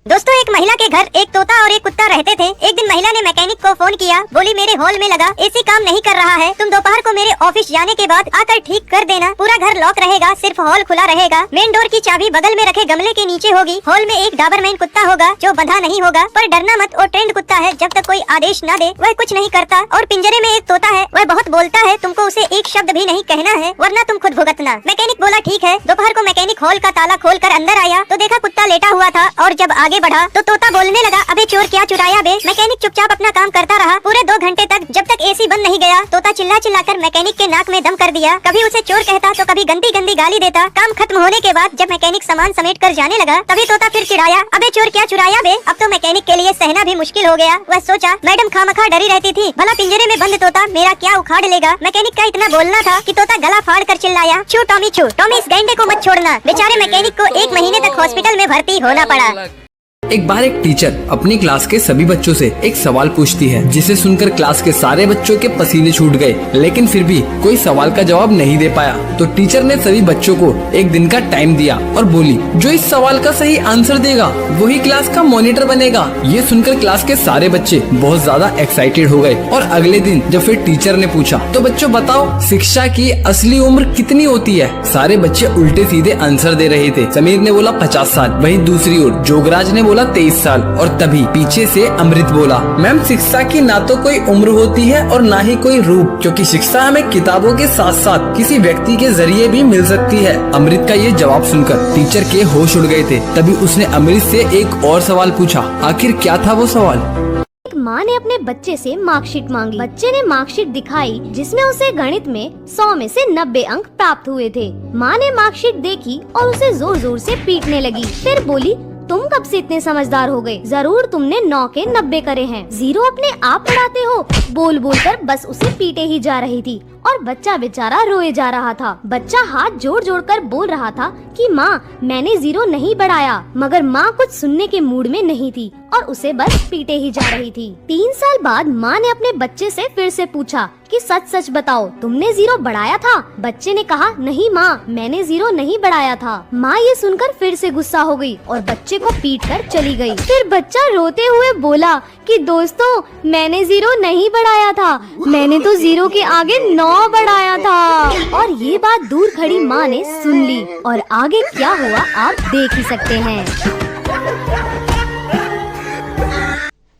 दोस्तों, एक महिला के घर एक तोता और एक कुत्ता रहते थे। एक दिन महिला ने मैकेनिक को फोन किया, बोली मेरे हॉल में लगा एसी काम नहीं कर रहा है, तुम दोपहर को मेरे ऑफिस जाने के बाद आकर ठीक कर देना। पूरा घर लॉक रहेगा, सिर्फ हॉल खुला रहेगा। मेन डोर की चाबी बगल में रखे गमले के नीचे होगी। हॉल में एक डाबरमैन कुत्ता होगा जो बंधा नहीं होगा, पर डरना मत, वो ट्रेंड कुत्ता है, जब तक कोई आदेश न दे वह कुछ नहीं करता। और पिंजरे में एक तोता है, वह बहुत बोलता है, तुमको उसे एक शब्द भी नहीं कहना है वरना तुम खुद भुगतना। मैकेनिक बोला ठीक है। दोपहर को मैकेनिक हॉल का ताला खोल कर अंदर आया तो देखा कुत्ता लेटा हुआ था, और जब आगे बढ़ा तो तोता बोलने लगा, अबे चोर क्या चुराया बे। मैकेनिक चुपचाप अपना काम करता रहा पूरे 2 घंटे तक, जब तक एसी बंद नहीं गया। तोता चिल्ला चिल्लाकर मैकेनिक के नाक में दम कर दिया, कभी उसे चोर कहता तो कभी गंदी गंदी गाली देता। काम खत्म होने के बाद जब मैकेनिक सामान समेट कर जाने लगा तभी तोता फिर चिढ़ाया, अबे चोर क्या चुराया बे। अब तो मैकेनिक के लिए सहना भी मुश्किल हो गया। वह सोचा, मैडम खामखा डरी रहती थी, भला पिंजरे में बंद तोता मेरा क्या उखाड़ लेगा। मैकेनिक का इतना बोलना था कि तोता गला फाड़ कर चिल्लाया, छू टॉमी छू, टॉमी इस गैंडे को मत छोड़ना। बेचारे मैकेनिक को 1 महीने तक हॉस्पिटल में भर्ती होना पड़ा। एक बार एक टीचर अपनी क्लास के सभी बच्चों से एक सवाल पूछती है, जिसे सुनकर क्लास के सारे बच्चों के पसीने छूट गए, लेकिन फिर भी कोई सवाल का जवाब नहीं दे पाया। तो टीचर ने सभी बच्चों को 1 दिन का टाइम दिया और बोली, जो इस सवाल का सही आंसर देगा वही क्लास का मॉनिटर बनेगा। ये सुनकर क्लास के सारे बच्चे बहुत ज्यादा एक्साइटेड हो गए। और अगले दिन जब फिर टीचर ने पूछा, तो बच्चों बताओ शिक्षा की असली उम्र कितनी होती है। सारे बच्चे उल्टे सीधे आंसर दे रहे थे। समीर ने बोला 50 साल, वहीं दूसरी ओर जोगराज ने बोला 23 साल, और तभी पीछे से अमृत बोला, मैम शिक्षा की ना तो कोई उम्र होती है और ना ही कोई रूप, क्योंकि शिक्षा हमें किताबों के साथ साथ किसी व्यक्ति के जरिए भी मिल सकती है। अमृत का ये जवाब सुनकर टीचर के होश उड़ गए थे। तभी उसने अमृत से एक और सवाल पूछा। आखिर क्या था वो सवाल? एक माँ ने अपने बच्चे से मार्कशीट मांगी। बच्चे ने मार्कशीट दिखाई जिसमें उसे गणित में 100 में से 90 अंक प्राप्त हुए थे। माँ ने मार्कशीट देखी और उसे जोर जोर से पीटने लगी। फिर बोली, तुम कब से इतने समझदार हो गए, जरूर तुमने 9 के 90 करे हैं, 0 अपने आप पढ़ाते हो। बोल बोल कर बस उसे पीटे ही जा रही थी और बच्चा बेचारा रोए जा रहा था। बच्चा हाथ जोड़ जोड़ कर बोल रहा था कि माँ मैंने 0 नहीं बढ़ाया, मगर माँ कुछ सुनने के मूड में नहीं थी और उसे बस पीटे ही जा रही थी। 3 साल बाद माँ ने अपने बच्चे से फिर से पूछा कि सच सच बताओ, तुमने 0 बढ़ाया था। बच्चे ने कहा, नहीं माँ मैंने 0 नहीं बढ़ाया था। माँ ये सुनकर फिर से गुस्सा हो गई और बच्चे को पीट कर चली गई। फिर बच्चा रोते हुए बोला कि दोस्तों मैंने 0 नहीं बढ़ाया था, मैंने तो 0 के आगे 9 बढ़ाया था। और ये बात दूर खड़ी माँ ने सुन ली और आगे क्या हुआ आप देख ही सकते हैं।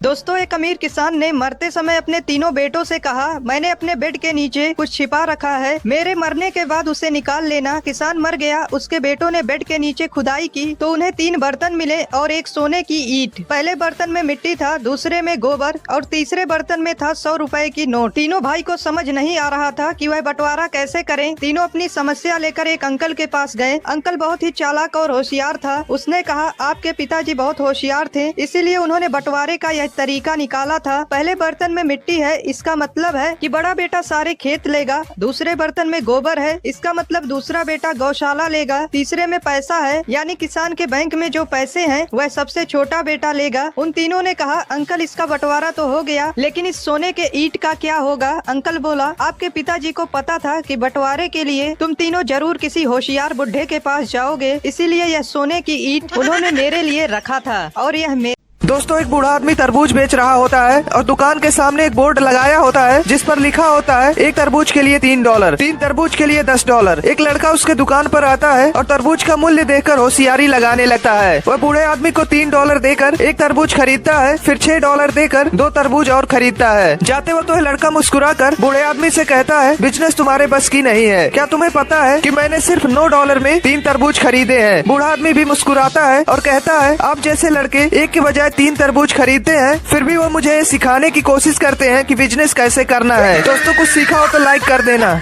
दोस्तों, एक अमीर किसान ने मरते समय अपने 3 बेटों से कहा, मैंने अपने बेड के नीचे कुछ छिपा रखा है, मेरे मरने के बाद उसे निकाल लेना। किसान मर गया। उसके बेटों ने बेड के नीचे खुदाई की तो उन्हें 3 बर्तन मिले और एक सोने की ईंट। पहले बर्तन में मिट्टी था, दूसरे में गोबर और तीसरे बर्तन में था 100 रुपए की नोट। तीनों भाई को समझ नहीं आ रहा था कि वह बंटवारा कैसे करें। तीनों अपनी समस्या लेकर एक अंकल के पास गए। अंकल बहुत ही चालाक और होशियार था। उसने कहा, आपके पिताजी बहुत होशियार थे, इसीलिए उन्होंने बंटवारे का यह तरीका निकाला था। पहले बर्तन में मिट्टी है, इसका मतलब है कि बड़ा बेटा सारे खेत लेगा। दूसरे बर्तन में गोबर है, इसका मतलब दूसरा बेटा गौशाला लेगा। तीसरे में पैसा है, यानी किसान के बैंक में जो पैसे हैं वह सबसे छोटा बेटा लेगा। उन तीनों ने कहा, अंकल इसका बंटवारा तो हो गया, लेकिन इस सोने के ईंट का क्या होगा। अंकल बोला, आपके पिताजी को पता था कि बंटवारे के लिए तुम तीनों जरूर किसी होशियार बुढ़े के पास जाओगे, इसीलिए यह सोने की ईंट उन्होंने मेरे लिए रखा था और यह दोस्तों, एक बूढ़ा आदमी तरबूज बेच रहा होता है और दुकान के सामने एक बोर्ड लगाया होता है जिस पर लिखा होता है, एक तरबूज के लिए $3, 3 तरबूज के लिए $10। एक लड़का उसके दुकान पर आता है और तरबूज का मूल्य देखकर होशियारी लगाने लगता है। वह बूढ़े आदमी को $3 देकर एक तरबूज खरीदता है, फिर $6 देकर 2 तरबूज और खरीदता है। जाते वक्त वह लड़का मुस्कुराकर बूढ़े आदमी से कहता है, बिजनेस तुम्हारे बस की नहीं है, क्या तुम्हें पता है कि मैंने सिर्फ $9 में 3 तरबूज खरीदे हैं। बूढ़ा आदमी भी मुस्कुराता है और कहता है, आप जैसे लड़के एक के बजाय 3 तरबूज खरीदते हैं, फिर भी वो मुझे सिखाने की कोशिश करते हैं कि बिजनेस कैसे करना है। दोस्तों, कुछ सीखा हो तो लाइक कर देना।